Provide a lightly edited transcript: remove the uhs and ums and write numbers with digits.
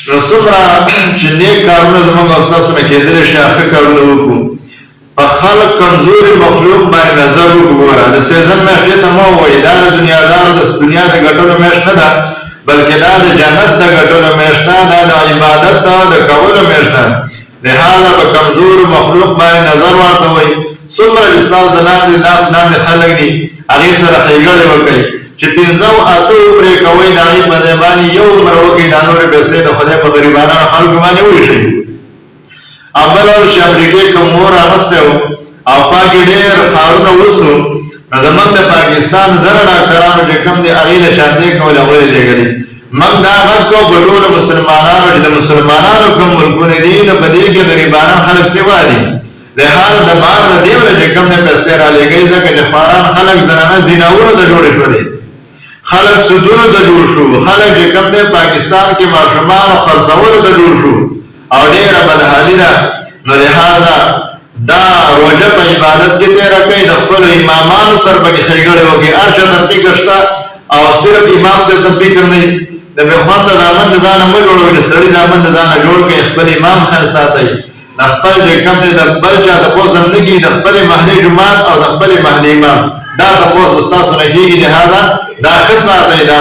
نو څومره چې نیک کارونه زموږ او ستاسو نه کېدلی شي ښه کارونه وکړو په خلق کمزوري مخلوق باندې نظر وګوره د سیزن میاشتې ته مه ووایي دا د دنیادارو د دنیا د ګټلو میاشت نه ده بلکې دا د جنت د ګټلو میاشت نه دا د عبادت د کولو میاشت ده لهذا په کمزور مخلوق باندې نظر ورته وایي څومره چې ستاسو د لاندې لاس لاندې خلک دي هغې سره ښېګړې وکړئ چې پنځه اتو پرې کوئ د هغې په ځای باندې یو عمر وکړئ دا نورې پیسې د خدای په غریبانو خلکو باندې وویشئ او بل ول چې امریکې کوم مور راغستی و او پاکې ډېر ښارونه وسو نو زموږ د پاکستان زره ډاکټرانو چې کوم دی هغې له چاندې کول هغوی یې لېږلي موږ دا غږ کوو په ټولو مسلمانانو چې د مسلمانانو کوم ملکونه دي نو په دې کې غریبانان خلک سوا دي لهذا د بار د دې وجه چې کوم دی پیسې رالېږئ ځکه چې خواران خلک زنانه زیناورو ته جوړې شولې خلک سودونو ته جوړ شو خلک چې کوم دی پاکستان کې ماشومانو خرڅولو ته جوړ شو او ډېره بدحالي ده نو لهذا دا روژه په عبادت کې تېره کوي د خپلو امامانو سره پکې ښېګړې وکړي هر چا ته فکر شته او صرف امام صاحب ته فکر نه وي د بېخونده دامن د ځانه مه جوړوئ د سړي دامن د ځانه جوړ کړئ خپل امام خیال ساتئ د خپل چې کوم دی د بل چا تپوس هم نه کېږي د خپلې محلې جومات او د خپلې محلې امام دا تپوس به ستاسو نه کېږي لهذا دا ښه ساتئ دا